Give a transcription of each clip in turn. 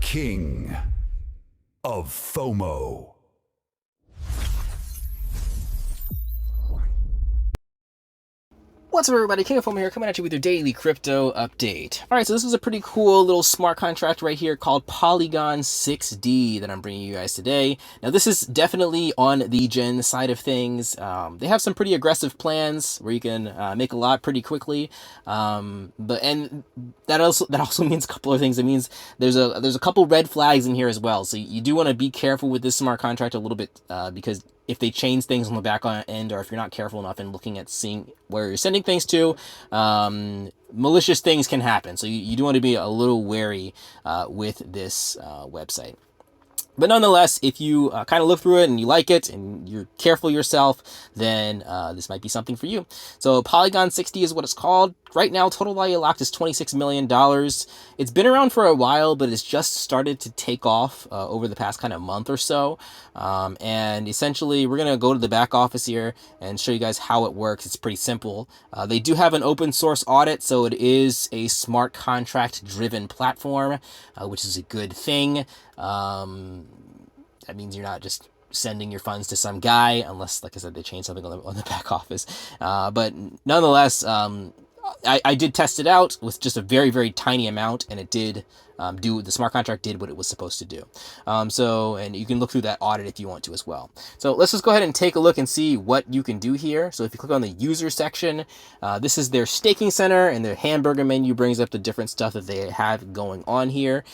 king of Fomo. What's up, everybody? King of Fomo here, coming at you with your daily crypto update. Alright, so this is a pretty cool little smart contract right here called Polygon6D that I'm bringing you guys today. Now, this is definitely on the Degen side of things. They have some pretty aggressive plans where you can make a lot pretty quickly. But that also means a couple of things. It means there's a couple red flags in here as well. So you do want to be careful with this smart contract a little bit because if they change things on the back end, or if you're not careful enough in looking at seeing where you're sending things to, malicious things can happen. So you do want to be a little wary with this website. But nonetheless, if you kind of look through it and you like it and you're careful yourself, then this might be something for you. So Polygon6D is what it's called. Right now, total value locked is $26 million. It's been around for a while, but it's just started to take off over the past kind of month or so. And essentially, we're going to go to the back office here and show you guys how it works. It's pretty simple. They do have an open source audit, so it is a smart contract driven platform, which is a good thing. That means you're not just sending your funds to some guy, unless, like I said, they change something on the back office. But nonetheless, I did test it out with just a very, very tiny amount, and it did the smart contract did what it was supposed to do. And you can look through that audit if you want to as well. So let's just go ahead and take a look and see what you can do here. So if you click on the user section, this is their staking center, and their hamburger menu brings up the different stuff that they have going on here.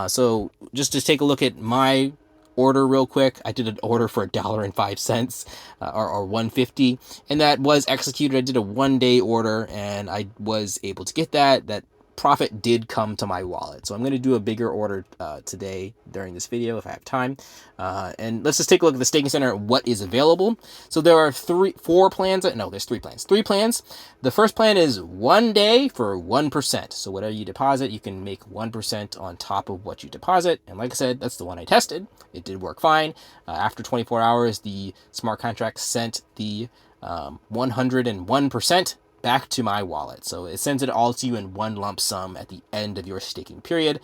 So just to take a look at my order real quick, I did an order for $1.05 or 150, and that was executed. I did a 1-day order, and I was able to get that profit did come to my wallet. So I'm going to do a bigger order today during this video if I have time. And let's just take a look at the staking center, what is available. So there are four plans. No, there's three plans. Three plans. The first plan is 1 day for 1%. So whatever you deposit, you can make 1% on top of what you deposit. And like I said, that's the one I tested. It did work fine. After 24 hours, the smart contract sent the 101% back to my wallet. So it sends it all to you in one lump sum at the end of your staking period.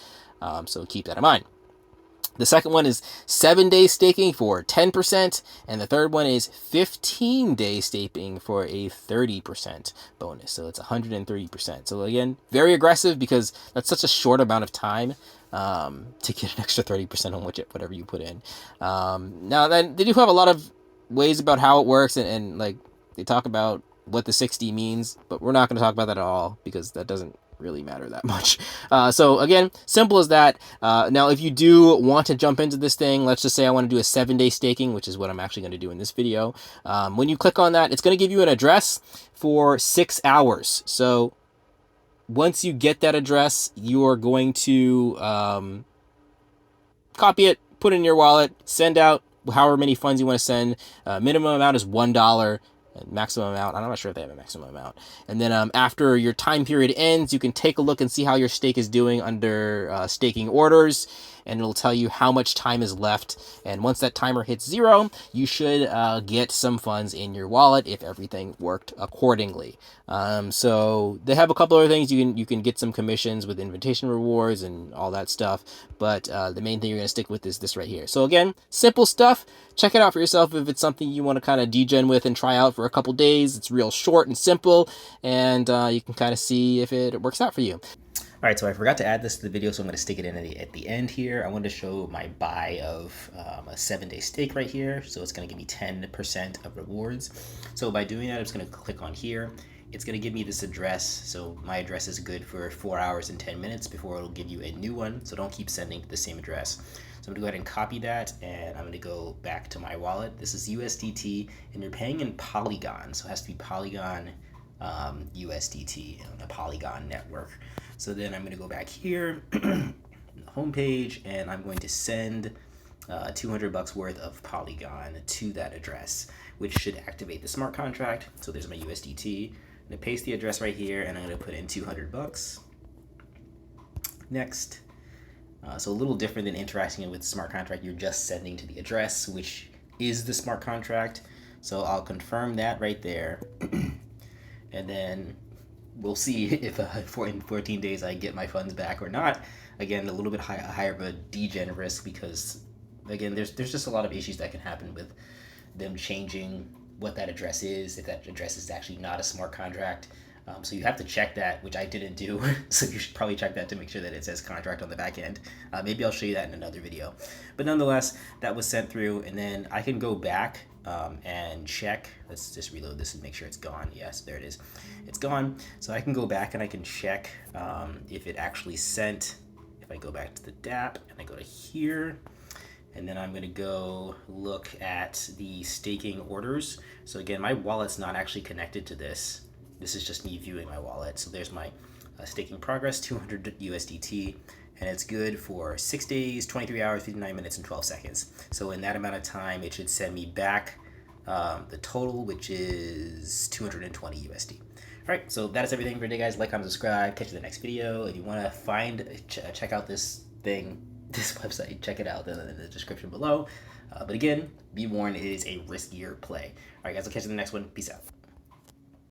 So keep that in mind. The second one is 7-day staking for 10%, and the third one is 15-day staking for a 30% bonus. So it's 130%. So again, very aggressive because that's such a short amount of time to get an extra 30% on whatever you put in. Now, then they do have a lot of ways about how it works, and like they talk about what the 60 means, but we're not going to talk about that at all because that doesn't really matter that much. So again, simple as that. Now, if you do want to jump into this thing, let's just say I want to do a 7-day staking, which is what I'm actually going to do in this video. When you click on that, it's going to give you an address for 6 hours. So once you get that address, you are going to copy it, put it in your wallet, send out however many funds you want to send. Minimum amount is $1. And maximum amount, I'm not sure if they have a maximum amount. And then after your time period ends, you can take a look and see how your stake is doing under staking orders, and it'll tell you how much time is left. And once that timer hits 0, you should get some funds in your wallet if everything worked accordingly. So they have a couple other things. You can get some commissions with invitation rewards and all that stuff, but the main thing you're going to stick with is this right here. So again, simple stuff. Check it out for yourself if it's something you want to kind of degen with and try out for a couple days. It's real short and simple, and you can kind of see if it works out for you. All right, so I forgot to add this to the video, so I'm going to stick it in at the end here. I wanted to show my buy of a 7-day stake right here. So it's going to give me 10% of rewards. So by doing that, I'm just going to click on here. It's going to give me this address. So my address is good for 4 hours and 10 minutes before it'll give you a new one. So don't keep sending to the same address. So I'm going to go ahead and copy that, and I'm going to go back to my wallet. This is USDT, and you're paying in Polygon. So it has to be Polygon USDT on the Polygon network. So then I'm going to go back here, the homepage, and I'm going to send $200 worth of Polygon to that address, which should activate the smart contract. So there's my USDT. I'm going to paste the address right here, and I'm going to put in $200. Next. So a little different than interacting with the smart contract. You're just sending to the address, which is the smart contract. So I'll confirm that right there. And then we'll see if in 14 days I get my funds back or not. Again, a little bit higher of a degen risk because, again, there's just a lot of issues that can happen with them changing what that address is, if that address is actually not a smart contract. So you have to check that, which I didn't do. So you should probably check that to make sure that it says contract on the back end. Maybe I'll show you that in another video. But nonetheless, that was sent through, and then I can go back and check. Let's just reload this and make sure it's gone. Yes, there it is. It's gone. So I can go back and I can check if it actually sent. If I go back to the DApp and I go to here, and then I'm going to go look at the staking orders. So again, my wallet's not actually connected to this. This is just me viewing my wallet. So there's my staking progress, 200 USDT, and it's good for 6 days, 23 hours, 59 minutes, and 12 seconds. So in that amount of time, it should send me back the total, which is 220 USD. All right, so that is everything for today, guys. Like, comment, subscribe. Catch you in the next video. If you want to check out this website, check it out in the description below. But again, be warned, it is a riskier play. All right, guys, I'll catch you in the next one. Peace out.